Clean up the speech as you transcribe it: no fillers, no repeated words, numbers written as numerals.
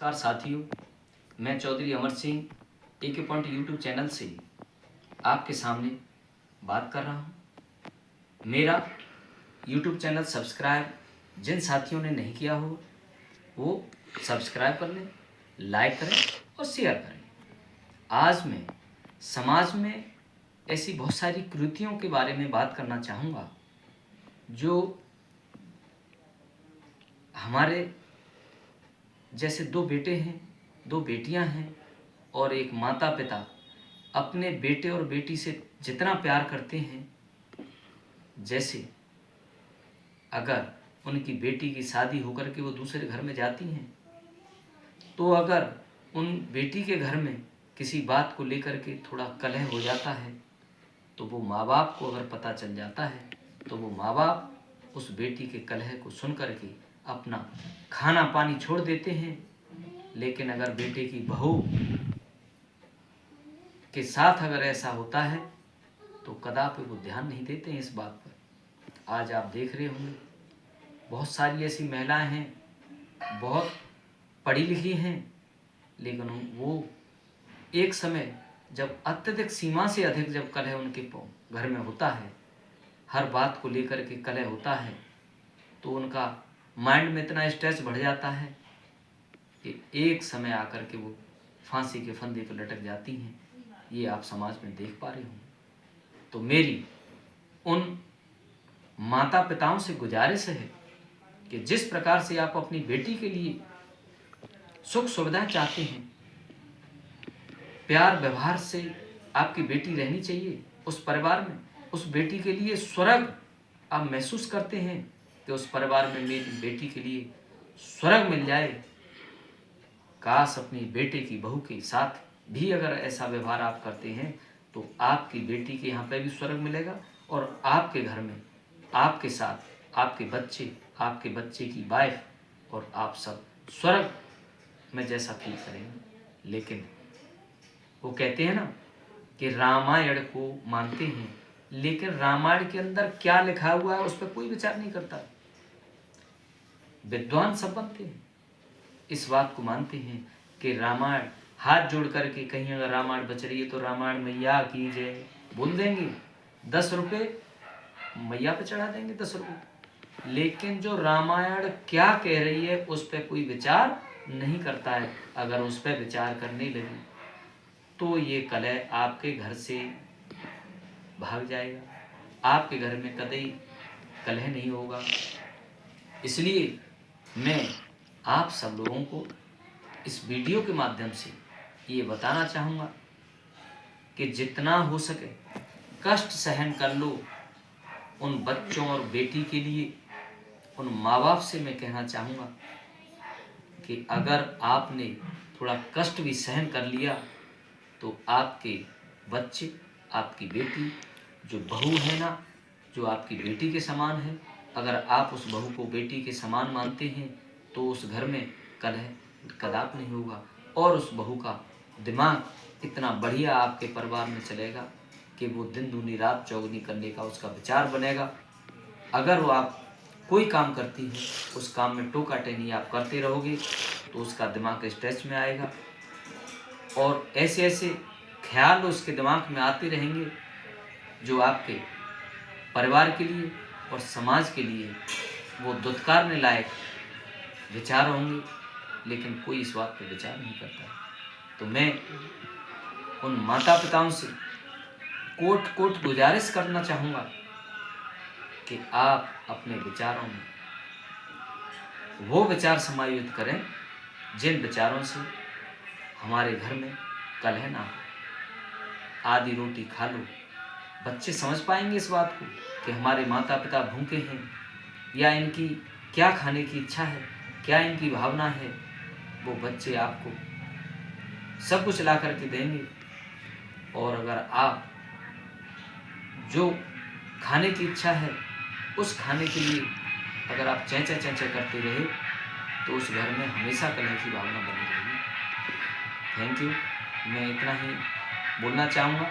नमस्कार साथियों, मैं Chaudhary Amar Singh AK point YouTube channel से आपके सामने बात कर रहा हूँ। मेरा यूट्यूब चैनल सब्सक्राइब जिन साथियों ने नहीं किया हो वो सब्सक्राइब कर लें, लाइक करें और शेयर करें। आज मैं समाज में ऐसी बहुत सारी कुरीतियों के बारे में बात करना चाहूँगा जो हमारे जैसे दो बेटे हैं, दो बेटियां हैं और एक माता पिता अपने बेटे और बेटी से जितना प्यार करते हैं, जैसे अगर उनकी बेटी की शादी होकर के वो दूसरे घर में जाती हैं तो अगर उन बेटी के घर में किसी बात को लेकर के थोड़ा कलह हो जाता है तो वो माँ बाप को अगर पता चल जाता है तो वो माँ बाप उस बेटी के कलह को सुन कर के अपना खाना पानी छोड़ देते हैं। लेकिन अगर बेटे की बहू के साथ अगर ऐसा होता है तो कदापि वो ध्यान नहीं देते हैं इस बात पर। आज आप देख रहे होंगे बहुत सारी ऐसी महिलाएं हैं, बहुत पढ़ी लिखी हैं, लेकिन वो एक समय जब अत्यधिक सीमा से अधिक जब कलह उनके घर में होता है, हर बात को लेकर के कलह होता है, तो उनका माइंड में इतना स्ट्रेस बढ़ जाता है कि एक समय आकर के वो फांसी के फंदे पर लटक जाती हैं। ये आप समाज में देख पा रहे होंगे। तो मेरी उन माता पिताओं से गुजारिश है कि जिस प्रकार से आप अपनी बेटी के लिए सुख सुविधाएं चाहते हैं, प्यार व्यवहार से आपकी बेटी रहनी चाहिए उस परिवार में, उस बेटी के लिए स्वर्ग आप महसूस करते हैं कि उस परिवार में मेरी बेटी के लिए स्वर्ग मिल जाए। काश अपनी बेटे की बहू के साथ भी अगर ऐसा व्यवहार आप करते हैं तो आपकी बेटी के यहाँ पे भी स्वर्ग मिलेगा और आपके घर में आपके साथ आपके बच्चे की वाइफ और आप सब स्वर्ग में जैसा फील करेंगे। लेकिन वो कहते हैं ना कि रामायण को मानते हैं, लेकिन रामायण के अंदर क्या लिखा हुआ है उस पर कोई विचार नहीं करता। विद्वान सब बनते हैं, इस बात को मानते हैं कि रामायण हाथ जोड़ करके कहीं अगर रामायण बच रही है तो रामायण मैया की जय बोल देंगे, 10 रुपये मैया पे चढ़ा देंगे, 10 रुपये। लेकिन जो रामायण क्या कह रही है उस पर कोई विचार नहीं करता है। अगर उस पर विचार करने लगे तो ये कलह आपके घर से भाग जाएगा, आपके घर में कतई कलह नहीं होगा। इसलिए मैं आप सब लोगों को इस वीडियो के माध्यम से ये बताना चाहूँगा कि जितना हो सके कष्ट सहन कर लो उन बच्चों और बेटी के लिए। उन माँ बाप से मैं कहना चाहूँगा कि अगर आपने थोड़ा कष्ट भी सहन कर लिया तो आपके बच्चे, आपकी बेटी जो बहू है ना, जो आपकी बेटी के समान है, अगर आप उस बहू को बेटी के समान मानते हैं तो उस घर में कलह कदापि नहीं होगा और उस बहू का दिमाग इतना बढ़िया आपके परिवार में चलेगा कि वो दिन दूनी रात चौगुनी करने का उसका विचार बनेगा। अगर वो आप कोई काम करती है उस काम में टोका टेनी आप करते रहोगे तो उसका दिमाग स्ट्रेस में आएगा और ऐसे ऐसे ख्याल उसके दिमाग में आते रहेंगे जो आपके परिवार के लिए और समाज के लिए वो दुत्कारने लायक विचार होंगे। लेकिन कोई इस बात पर विचार नहीं करता। तो मैं उन माता पिताओं से कोट गुजारिश करना चाहूँगा कि आप अपने विचारों में वो विचार समायोजित करें जिन विचारों से हमारे घर में कलह ना हो। आधी रोटी खा लो, बच्चे समझ पाएंगे इस बात को कि हमारे माता पिता भूखे हैं या इनकी क्या खाने की इच्छा है, क्या इनकी भावना है। वो बच्चे आपको सब कुछ ला करके देंगे और अगर आप जो खाने की इच्छा है उस खाने के लिए अगर आप चैंचा करते रहे तो उस घर में हमेशा कलह की भावना बनी रहेगी। Thank you. मैं इतना ही बोलना चाहूँगा।